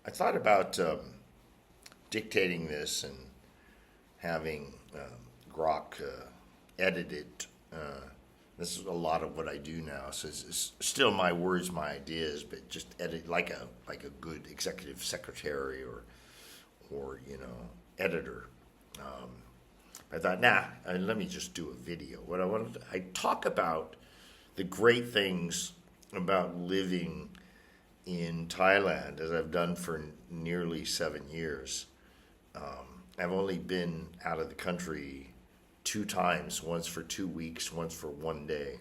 I thought about dictating this and having Grok edit it. This is a lot of what I do now. So it's still my words, my ideas, but just edit like a good executive secretary or editor. I thought, let me just do a video. I talk about the great things about living in Thailand, as I've done for nearly 7 years. I've only been out of the country 2 times, once for 2 weeks, once for 1 day.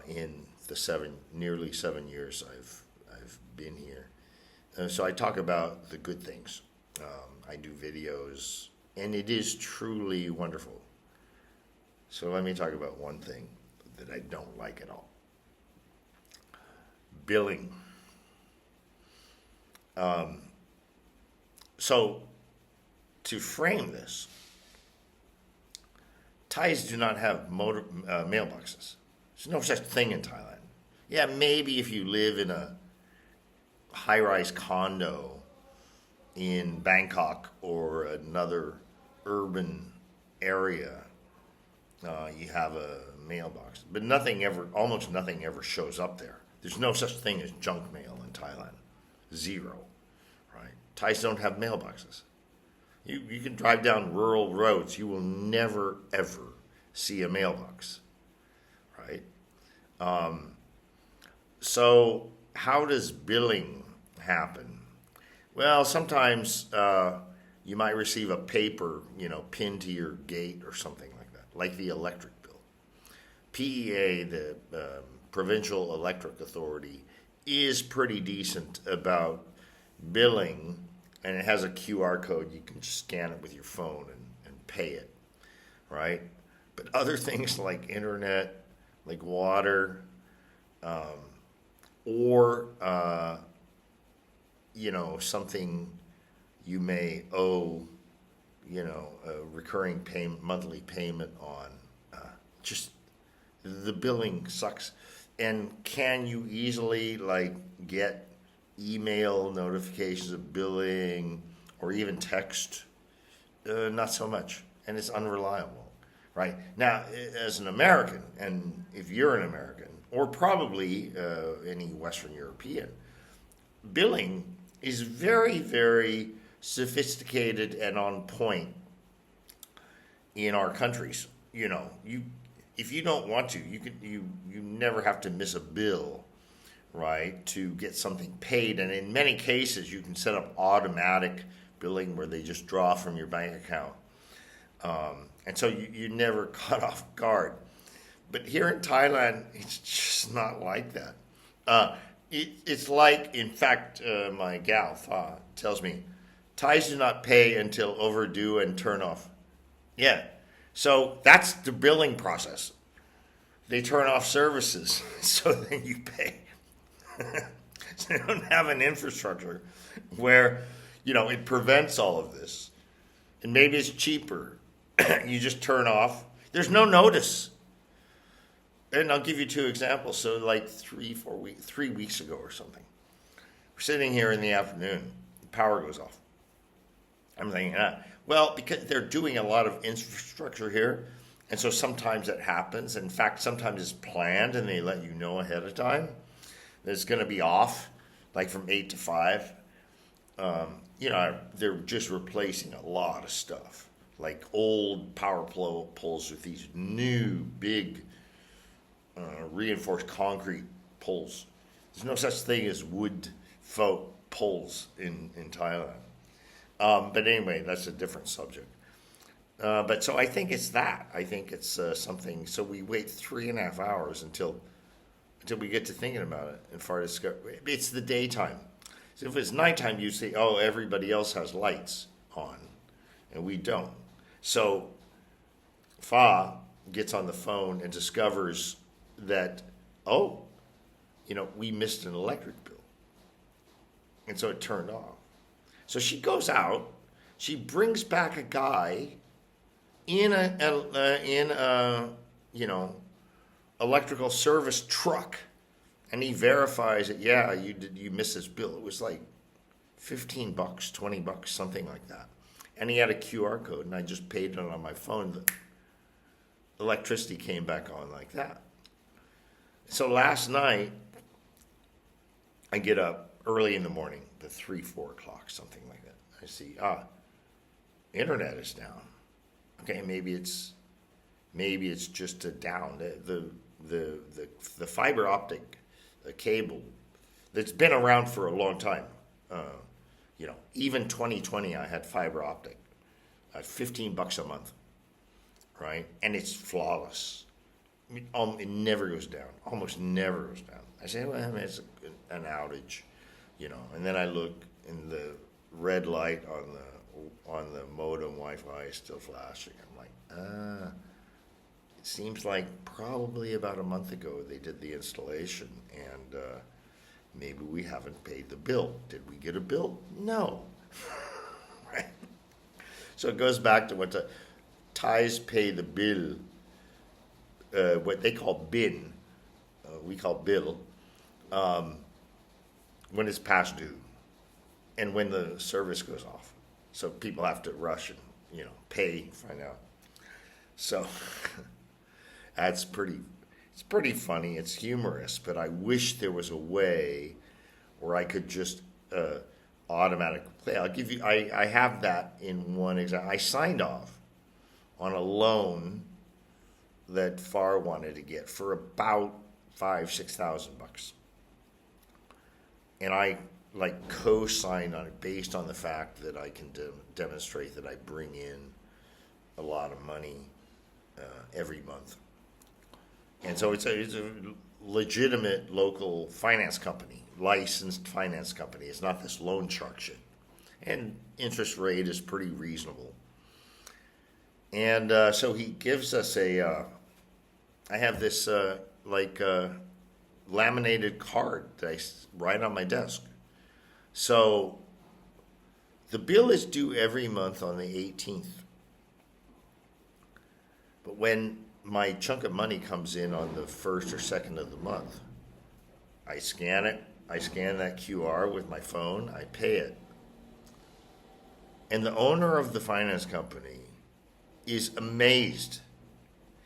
In the nearly 7 years I've been here, so I talk about the good things. I do videos, and it is truly wonderful. So let me talk about one thing that I don't like at all: billing. So to frame this, Thais do not have mailboxes. There's no such thing in Thailand. Yeah, maybe if you live in a high-rise condo in Bangkok or another urban area, you have a mailbox. But almost nothing ever shows up there. There's no such thing as junk mail in Thailand. Zero, right? Thais don't have mailboxes. You can drive down rural roads. You will never, ever see a mailbox, right? So how does billing happen? Well, sometimes you might receive a paper, pinned to your gate or something like that, like the electric bill. PEA, the Provincial Electric Authority, is pretty decent about billing, and it has a QR code. You can just scan it with your phone and pay it, right? But other things like internet, like water, or something you may owe, a recurring monthly payment on, just the billing sucks. And can you easily get email notifications of billing or even text? Not so much, and it's unreliable, right? Now, as an American, and if you're an American, or probably any Western European, billing is very, very sophisticated and on point in our countries. If you don't want to, you never have to miss a bill, right, to get something paid. And in many cases, you can set up automatic billing where they just draw from your bank account. And so you never caught off guard. But here in Thailand, it's just not like that. It's like, in fact, my gal, Tha, tells me, Thais do not pay until overdue and turn off. Yeah. So that's the billing process. They turn off services, so then you pay. So they don't have an infrastructure where, it prevents all of this. And maybe it's cheaper. You just turn off. There's no notice. And I'll give you 2 examples. So like 3 weeks ago or something, we're sitting here in the afternoon, the power goes off. I'm thinking, well, because they're doing a lot of infrastructure here, and so sometimes it happens. In fact, sometimes it's planned, and they let you know ahead of time that it's going to be off, like from 8 to 5. They're just replacing a lot of stuff, like old power poles with these new big reinforced concrete poles. There's no such thing as wood poles in Thailand. But anyway, that's a different subject. But so I think it's that. I think it's something. So we wait 3.5 hours until we get to thinking about it. And far as it's the daytime. So if it's nighttime, you say, "Oh, everybody else has lights on, and we don't." So Fa gets on the phone and discovers that, we missed an electric bill, and so it turned off. So she goes out, she brings back a guy in a electrical service truck, and he verifies that, yeah, you missed this bill. It was like $15, $20, something like that. And he had a QR code, and I just paid it on my phone. The electricity came back on like that. So last night, I get up early in the morning, the 3, 4 o'clock, something like that. I see, internet is down. Okay, maybe it's just a down. The fiber optic cable that's been around for a long time. Even 2020, I had fiber optic at $15 a month, right? And it's flawless. It never goes down. Almost never goes down. I say, well, it's an outage, And then I look, and the red light on the modem Wi-Fi is still flashing. I'm like, it seems like probably about a month ago they did the installation, and maybe we haven't paid the bill. Did we get a bill? No. Right? So it goes back to what the Thais pay the bill, what they call bin, we call bill, when it's past due and when the service goes off. So people have to rush and, pay, find out. So it's pretty funny. It's humorous, but I wish there was a way where I could just automatically play. I'll give you, I have that in one example. I signed off on a loan that FAR wanted to get for about $5,000-$6,000. And I co-signed on it based on the fact that I can demonstrate that I bring in a lot of money every month. And so it's a legitimate local finance company, licensed finance company. It's not this loan shark shit. And interest rate is pretty reasonable. And so he gives us I have this laminated card that I write on my desk. So the bill is due every month on the 18th. But when my chunk of money comes in on the 1st or 2nd of the month, I scan it. I scan that QR with my phone. I pay it. And the owner of the finance company is amazed.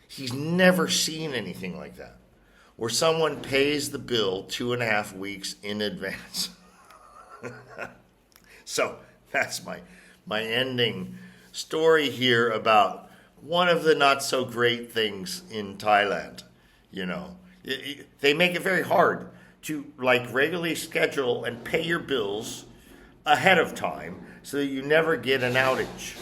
He's never seen anything like that, where someone pays the bill 2.5 weeks in advance. So that's my ending story here about one of the not so great things in Thailand. They make it very hard to regularly schedule and pay your bills ahead of time so that you never get an outage.